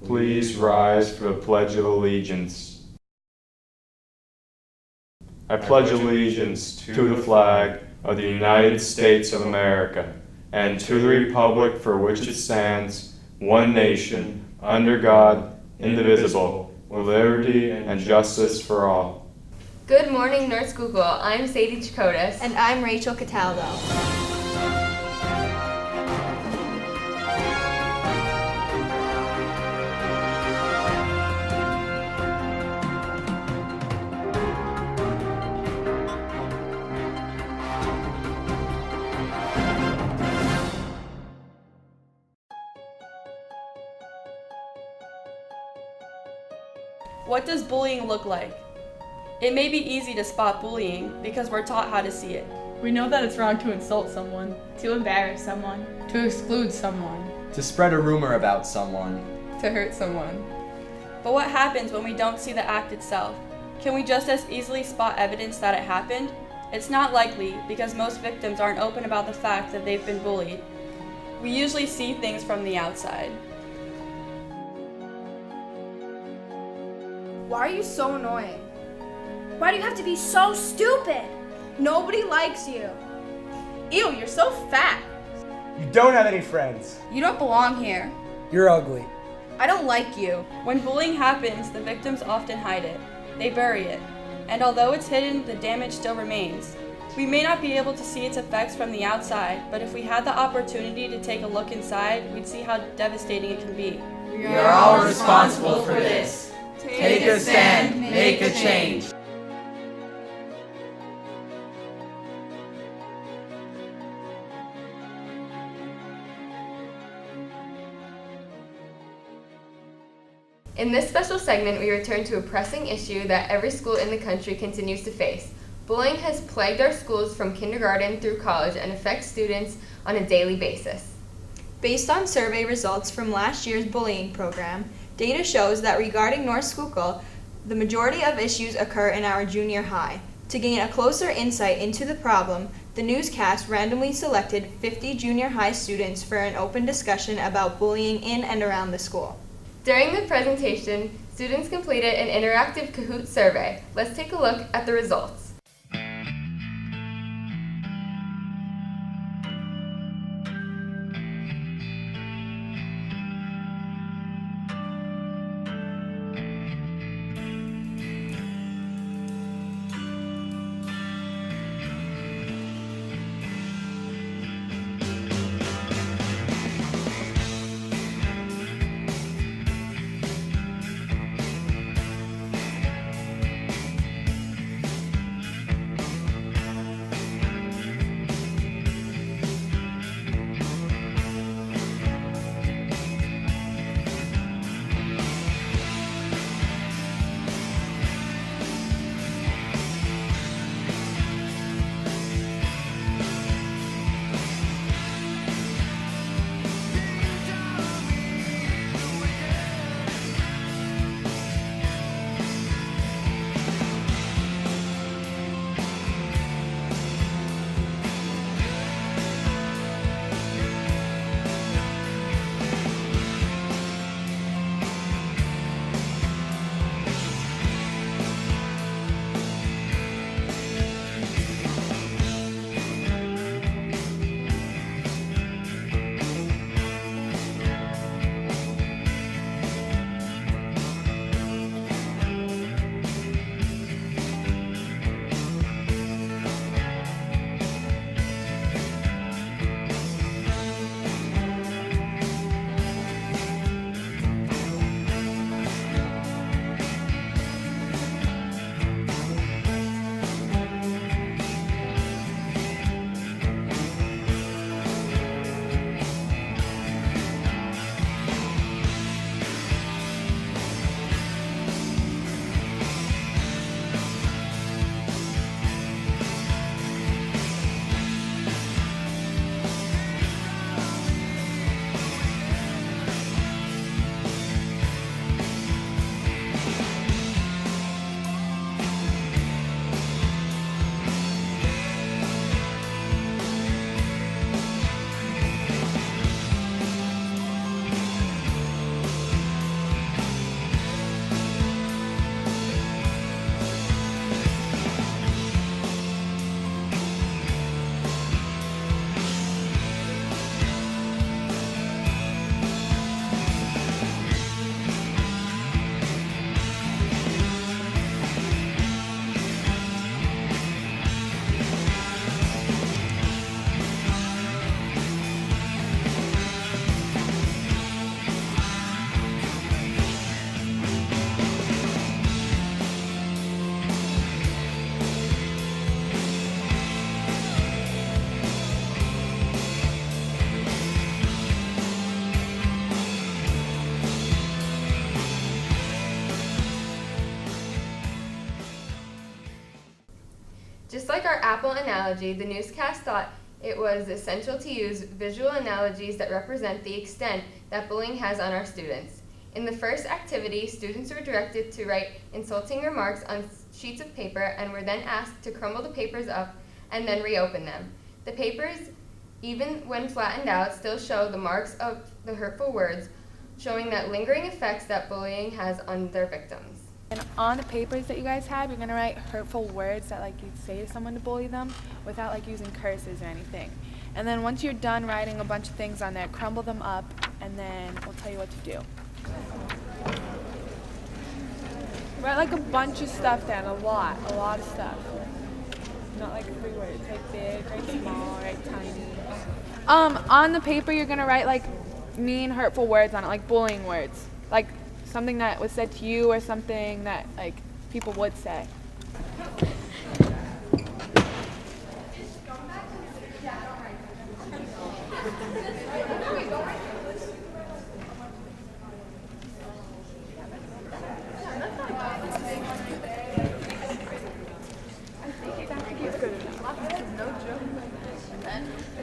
Please rise for the Pledge of Allegiance. I pledge allegiance to the flag of the United States of America and to the republic for which it stands, one nation, under God, indivisible, with liberty and justice for all. Good morning, North Schuylkill. I'm Sadie Chakotis. And I'm Rachel Cataldo. What does bullying look like? It may be easy to spot bullying because we're taught how to see it. We know that it's wrong to insult someone, To embarrass someone. to exclude someone, To spread a rumor about someone. to hurt someone. But what happens when we don't see the act itself? Can we just as easily spot evidence that it happened? It's not likely because most victims aren't open about the fact that they've been bullied. We usually see things from the outside. Why are you so annoying? Why do you have to be so stupid? Nobody likes you. Ew, you're so fat. You don't have any friends. You don't belong here. You're ugly. I don't like you. When bullying happens, the victims often hide it. They bury it. And although it's hidden, the damage still remains. We may not be able to see its effects from the outside, but if we had the opportunity to take a look inside, we'd see how devastating it can be. We are all responsible for this. Take a stand, make a change. In this special segment, we return to a pressing issue that every school in the country continues to face. Bullying has plagued our schools from kindergarten through college and affects students on a daily basis. Based on survey results from last year's bullying program, data shows that regarding North Schuylkill, the majority of issues occur in our junior high. To gain a closer insight into the problem, the newscast randomly selected 50 junior high students for an open discussion about bullying in and around the school. During the presentation, students completed an interactive Kahoot survey. Let's take a look at the results. Just like our apple analogy, the newscast thought it was essential to use visual analogies that represent the extent that bullying has on our students. In the first activity, students were directed to write insulting remarks on sheets of paper and were then asked to crumble the papers up and then reopen them. The papers, even when flattened out, still show the marks of the hurtful words, showing that lingering effects that bullying has on their victims. And on the papers that you guys have, you're gonna write hurtful words that you'd say to someone to bully them without using curses or anything. And then once you're done writing a bunch of things on there, crumble them up, and then we'll tell you what to do. Write a bunch of stuff down, a lot of stuff. Not 3 words, big, write small, write tiny. On the paper you're gonna write mean, hurtful words on it, bullying words. Something that was said to you or something that people would say.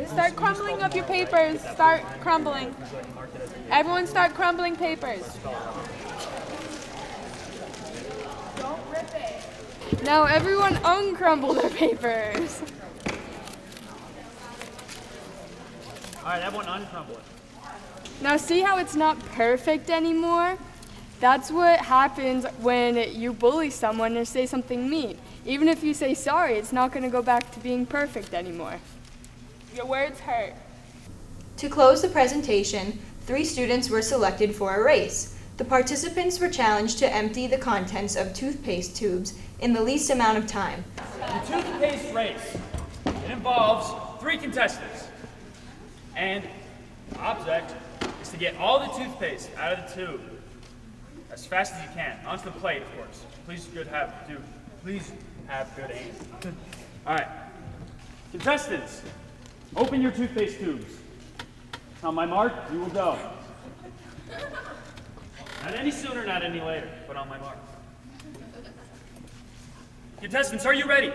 Start crumbling up your papers. Start crumbling. Everyone start crumbling papers. Don't rip it. Now everyone uncrumble their papers. Alright, everyone uncrumble it. Now see how it's not perfect anymore? That's what happens when you bully someone or say something mean. Even if you say sorry, it's not going to go back to being perfect anymore. Your words hurt. To close the presentation, 3 students were selected for a race. The participants were challenged to empty the contents of toothpaste tubes in the least amount of time. The toothpaste race. It involves 3 contestants. And the object is to get all the toothpaste out of the tube as fast as you can. Onto the plate, of course. Please have good aim. Alright. Contestants, open your toothpaste tubes. On my mark, you will go. Not any sooner, not any later, but on my mark. Contestants, are you ready?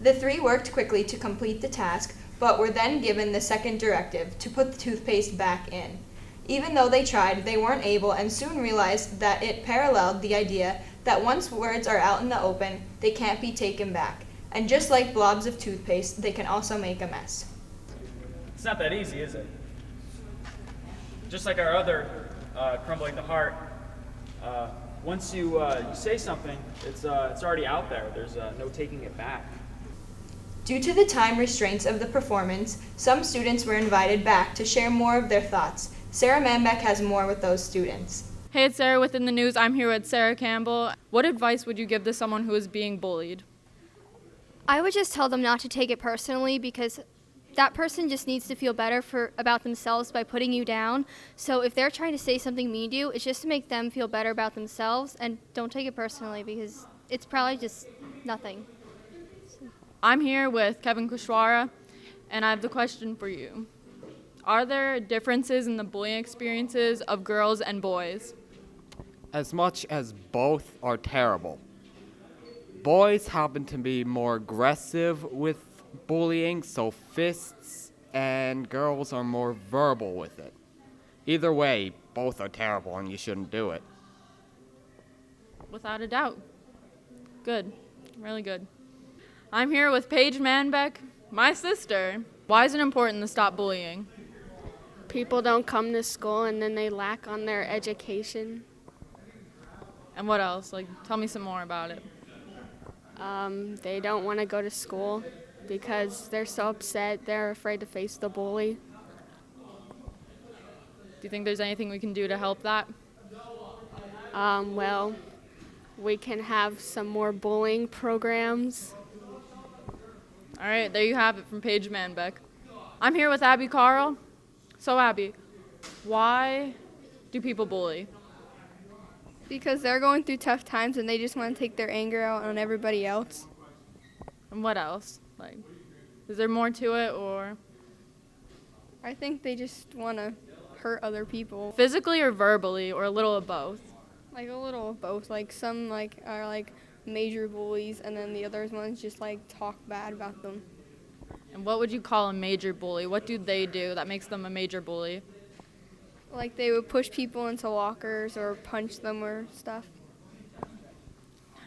The 3 worked quickly to complete the task, but were then given the second directive to put the toothpaste back in. Even though they tried, they weren't able and soon realized that it paralleled the idea that once words are out in the open, they can't be taken back. And just like blobs of toothpaste, they can also make a mess. It's not that easy, is it? Just like our other crumbling the heart, once you say something, it's already out there. There's no taking it back. Due to the time restraints of the performance, some students were invited back to share more of their thoughts. Sarah Manbeck has more with those students. Hey, it's Sarah within the news. I'm here with Sarah Campbell. What advice would you give to someone who is being bullied? I would just tell them not to take it personally because that person just needs to feel better about themselves by putting you down. So if they're trying to say something mean to you, it's just to make them feel better about themselves, and don't take it personally because it's probably just nothing. I'm here with Kevin Kushwara, and I have the question for you. Are there differences in the bullying experiences of girls and boys? As much as both are terrible. Boys happen to be more aggressive with bullying, so fists, and girls are more verbal with it. Either way, both are terrible and you shouldn't do it. Without a doubt. Good. Really good. I'm here with Paige Manbeck, my sister. Why is it important to stop bullying? People don't come to school and then they lack on their education. And what else? Tell me some more about it. They don't want to go to school because they're so upset, they're afraid to face the bully. Do you think there's anything we can do to help that? Well, we can have some more bullying programs. All right, there you have it from Paige Manbeck. I'm here with Abby Carl. So Abby, why do people bully? Because they're going through tough times and they just want to take their anger out on everybody else. And what else? Is there more to it, or? I think they just want to hurt other people. Physically or verbally, or a little of both? A little of both. Some are major bullies, and then the other ones just like talk bad about them. And what would you call a major bully? What do they do that makes them a major bully? Like they would push people into lockers or punch them or stuff.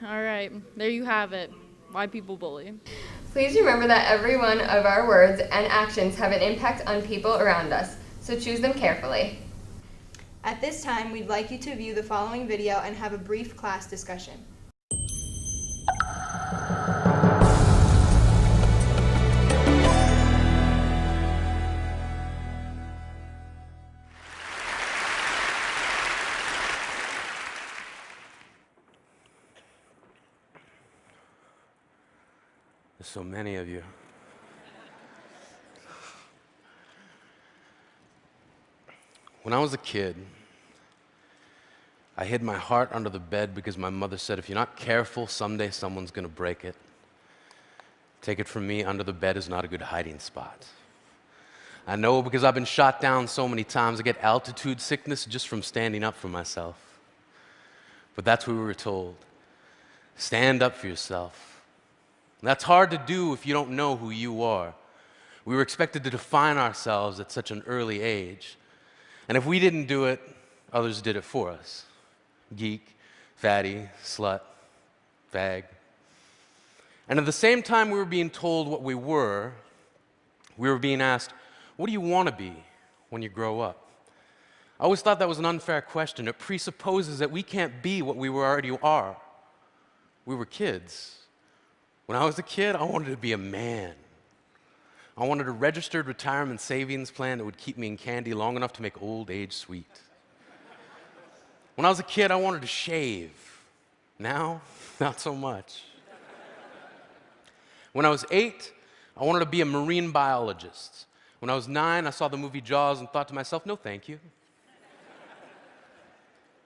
All right, there you have it. Why people bully. Please remember that every one of our words and actions have an impact on people around us, so choose them carefully. At this time, we'd like you to view the following video and have a brief class discussion. There's so many of you. When I was a kid, I hid my heart under the bed because my mother said, if you're not careful, someday someone's going to break it. Take it from me, under the bed is not a good hiding spot. I know because I've been shot down so many times, I get altitude sickness just from standing up for myself. But that's what we were told. Stand up for yourself. And that's hard to do if you don't know who you are. We were expected to define ourselves at such an early age. And if we didn't do it, others did it for us. Geek, fatty, slut, fag. And at the same time we were being told what we were being asked, what do you want to be when you grow up? I always thought that was an unfair question. It presupposes that we can't be what we already are. We were kids. When I was a kid, I wanted to be a man. I wanted a registered retirement savings plan that would keep me in candy long enough to make old age sweet. When I was a kid, I wanted to shave. Now, not so much. When I was 8, I wanted to be a marine biologist. When I was 9, I saw the movie Jaws and thought to myself, no thank you.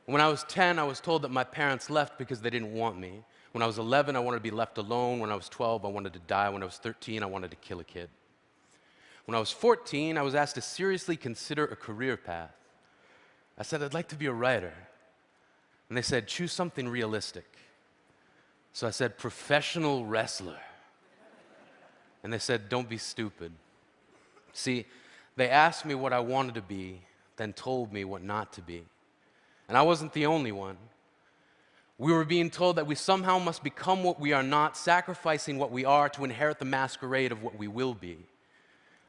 When I was 10, I was told that my parents left because they didn't want me. When I was 11, I wanted to be left alone. When I was 12, I wanted to die. When I was 13, I wanted to kill a kid. When I was 14, I was asked to seriously consider a career path. I said, I'd like to be a writer. And they said, choose something realistic. So I said, professional wrestler. And they said, don't be stupid. See, they asked me what I wanted to be, then told me what not to be. And I wasn't the only one. We were being told that we somehow must become what we are not, sacrificing what we are to inherit the masquerade of what we will be.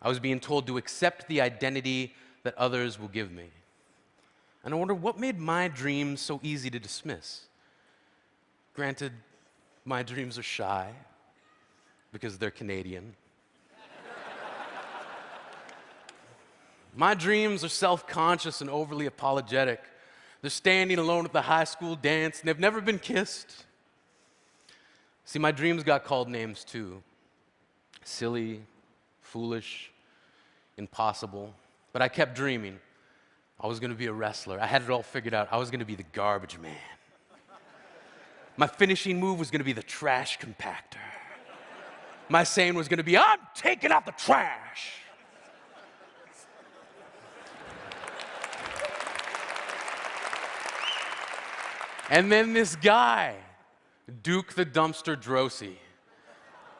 I was being told to accept the identity that others will give me. And I wondered what made my dreams so easy to dismiss. Granted, my dreams are shy because they're Canadian. My dreams are self-conscious and overly apologetic. They're standing alone at the high school dance, and they've never been kissed. See, my dreams got called names too. Silly, foolish, impossible. But I kept dreaming. I was going to be a wrestler. I had it all figured out. I was going to be the garbage man. My finishing move was going to be the trash compactor. My saying was going to be, I'm taking out the trash. And then this guy, Duke the Dumpster Drosy,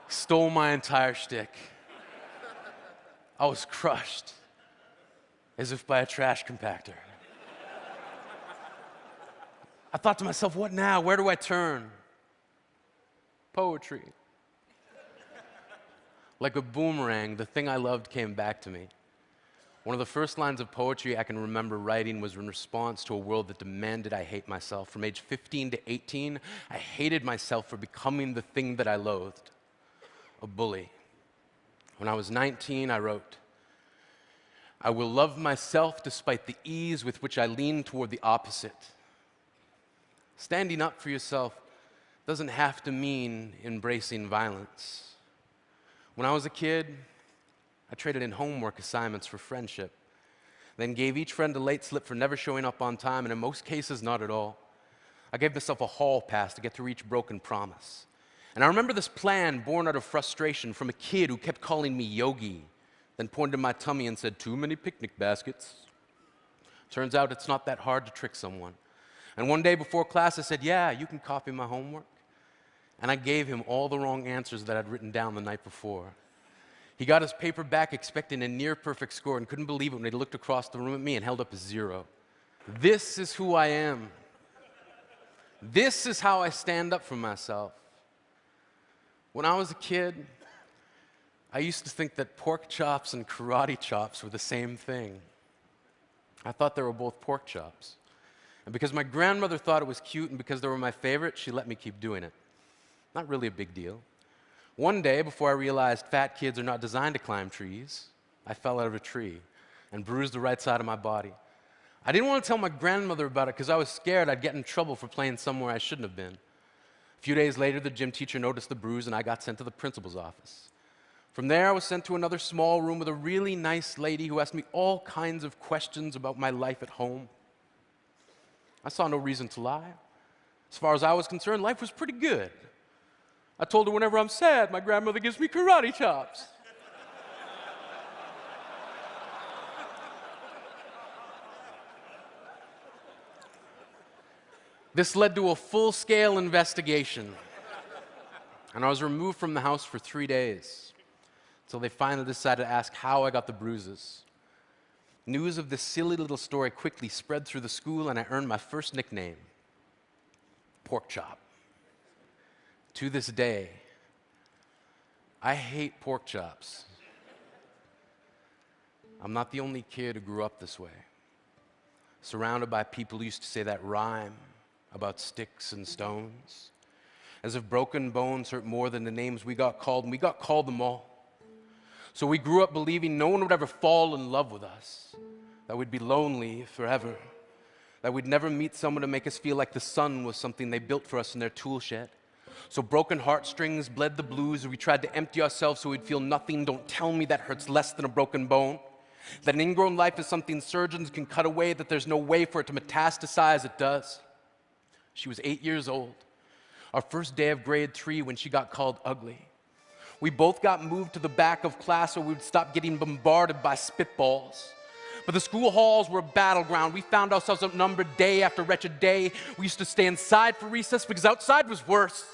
stole my entire shtick. I was crushed, as if by a trash compactor. I thought to myself, what now? Where do I turn? Poetry. Like a boomerang, the thing I loved came back to me. One of the first lines of poetry I can remember writing was in response to a world that demanded I hate myself. From age 15 to 18, I hated myself for becoming the thing that I loathed, a bully. When I was 19, I wrote, I will love myself despite the ease with which I lean toward the opposite. Standing up for yourself doesn't have to mean embracing violence. When I was a kid, I traded in homework assignments for friendship, then gave each friend a late slip for never showing up on time, and in most cases, not at all. I gave myself a hall pass to get through each broken promise. And I remember this plan born out of frustration from a kid who kept calling me Yogi, then pointed to my tummy and said, too many picnic baskets. Turns out it's not that hard to trick someone. And one day before class, I said, yeah, you can copy my homework. and I gave him all the wrong answers that I'd written down the night before. He got his paper back expecting a near-perfect score and couldn't believe it when he looked across the room at me and held up a 0. This is who I am. This is how I stand up for myself. When I was a kid, I used to think that pork chops and karate chops were the same thing. I thought they were both pork chops. And because my grandmother thought it was cute and because they were my favorite, she let me keep doing it. Not really a big deal. One day, before I realized fat kids are not designed to climb trees, I fell out of a tree and bruised the right side of my body. I didn't want to tell my grandmother about it because I was scared I'd get in trouble for playing somewhere I shouldn't have been. A few days later, the gym teacher noticed the bruise and I got sent to the principal's office. From there, I was sent to another small room with a really nice lady who asked me all kinds of questions about my life at home. I saw no reason to lie. As far as I was concerned, life was pretty good. I told her whenever I'm sad, my grandmother gives me karate chops. This led to a full-scale investigation, and I was removed from the house for 3 days, until they finally decided to ask how I got the bruises. News of this silly little story quickly spread through the school, and I earned my first nickname, Pork Chop. To this day, I hate pork chops. I'm not the only kid who grew up this way, surrounded by people who used to say that rhyme about sticks and stones, as if broken bones hurt more than the names we got called, and we got called them all. So we grew up believing no one would ever fall in love with us, that we'd be lonely forever, that we'd never meet someone to make us feel like the sun was something they built for us in their tool shed. So broken heartstrings bled the blues, we tried to empty ourselves so we'd feel nothing. Don't tell me that hurts less than a broken bone. That an ingrown life is something surgeons can cut away, that there's no way for it to metastasize, it does. She was 8 years old, our first day of grade 3 when she got called ugly. We both got moved to the back of class so we would stop getting bombarded by spitballs. But the school halls were a battleground. We found ourselves outnumbered day after wretched day. We used to stay inside for recess because outside was worse.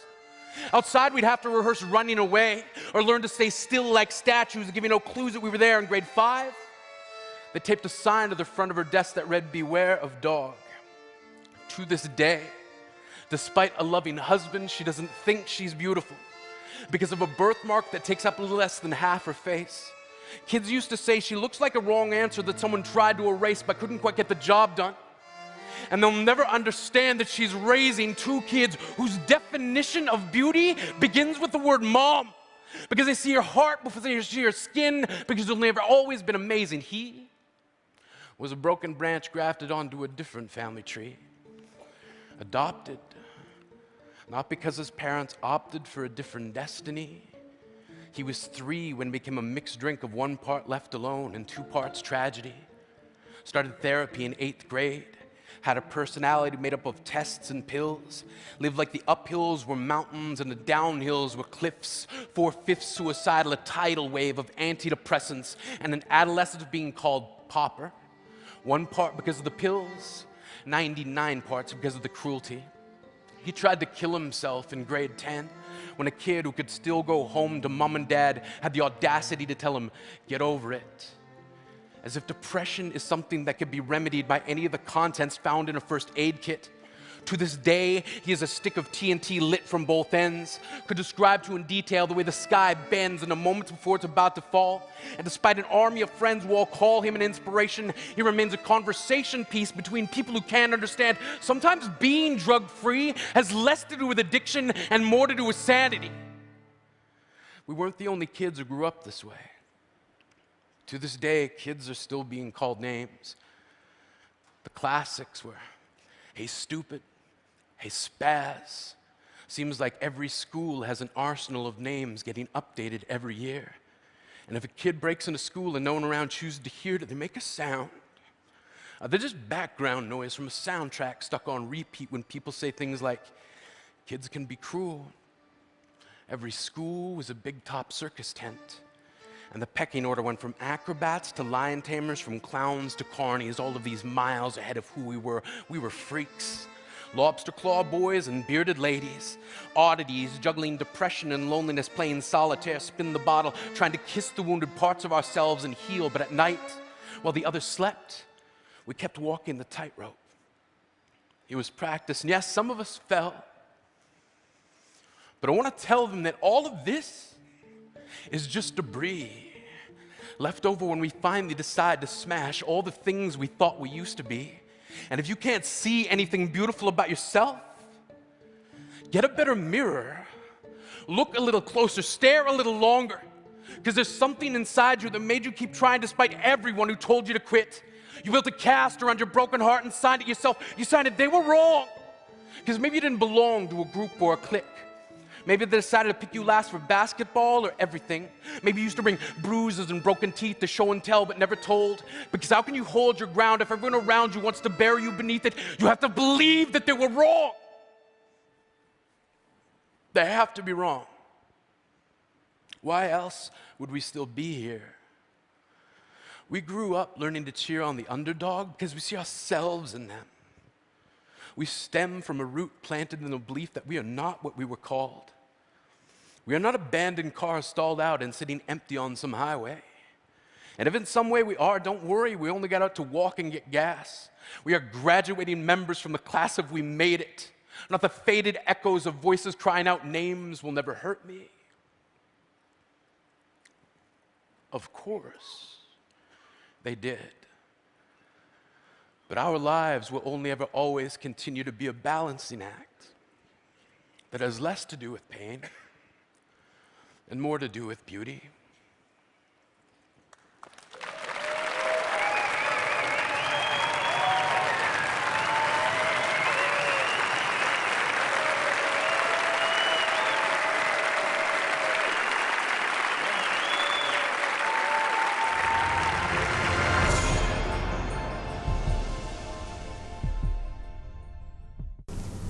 Outside, we'd have to rehearse running away or learn to stay still like statues, giving no clues that we were there in grade 5. They taped a sign to the front of her desk that read, "Beware of dog." To this day, despite a loving husband, she doesn't think she's beautiful because of a birthmark that takes up a little less than half her face. Kids used to say she looks like a wrong answer that someone tried to erase but couldn't quite get the job done. And they'll never understand that she's raising 2 kids whose definition of beauty begins with the word mom. Because they see her heart before they see her skin, because they've never always been amazing. He was a broken branch grafted onto a different family tree. Adopted, not because his parents opted for a different destiny. He was 3 when it became a mixed drink of 1 part left alone and 2 parts tragedy. Started therapy in 8th grade. Had a personality made up of tests and pills. Lived like the uphills were mountains and the downhills were cliffs. 4/5 suicidal, a tidal wave of antidepressants, and an adolescent being called pauper. 1 part because of the pills, 99 parts because of the cruelty. He tried to kill himself in grade 10 when a kid who could still go home to mom and dad had the audacity to tell him, "Get over it." As if depression is something that could be remedied by any of the contents found in a first aid kit. To this day, he has a stick of TNT lit from both ends, could describe to in detail the way the sky bends in a moment before it's about to fall. And despite an army of friends who all call him an inspiration, he remains a conversation piece between people who can't understand. Sometimes being drug-free has less to do with addiction and more to do with sanity. We weren't the only kids who grew up this way. To this day, kids are still being called names. The classics were, "Hey stupid," "Hey spaz." Seems like every school has an arsenal of names getting updated every year. And if a kid breaks into school and no one around chooses to hear it, they make a sound. They're just background noise from a soundtrack stuck on repeat when people say things like, "Kids can be cruel." Every school was a big top circus tent. And the pecking order went from acrobats to lion tamers, from clowns to carnies, all of these miles ahead of who we were. We were freaks. Lobster claw boys and bearded ladies, oddities juggling depression and loneliness, playing solitaire, spin the bottle, trying to kiss the wounded parts of ourselves and heal. But at night, while the others slept, we kept walking the tightrope. It was practice, and yes, some of us fell. But I want to tell them that all of this is just debris left over when we finally decide to smash all the things we thought we used to be. And if you can't see anything beautiful about yourself, get a better mirror, look a little closer, stare a little longer, because there's something inside you that made you keep trying despite everyone who told you to quit. You built a cast around your broken heart and signed it yourself. You signed it, they were wrong, because maybe you didn't belong to a group or a clique. Maybe they decided to pick you last for basketball or everything. Maybe you used to bring bruises and broken teeth to show and tell but never told. Because how can you hold your ground if everyone around you wants to bury you beneath it? You have to believe that they were wrong. They have to be wrong. Why else would we still be here? We grew up learning to cheer on the underdog because we see ourselves in them. We stem from a root planted in the belief that we are not what we were called. We are not abandoned cars stalled out and sitting empty on some highway. And if in some way we are, don't worry, we only got out to walk and get gas. We are graduating members from the class of We Made It, not the faded echoes of voices crying out names will never hurt me. Of course, they did. But our lives will only ever always continue to be a balancing act that has less to do with pain and more to do with beauty.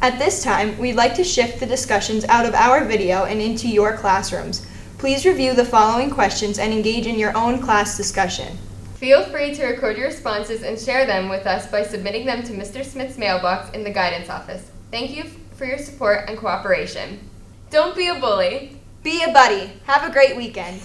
At this time, we'd like to shift the discussions out of our video and into your classrooms. Please review the following questions and engage in your own class discussion. Feel free to record your responses and share them with us by submitting them to Mr. Smith's mailbox in the guidance office. Thank you for your support and cooperation. Don't be a bully. Be a buddy. Have a great weekend.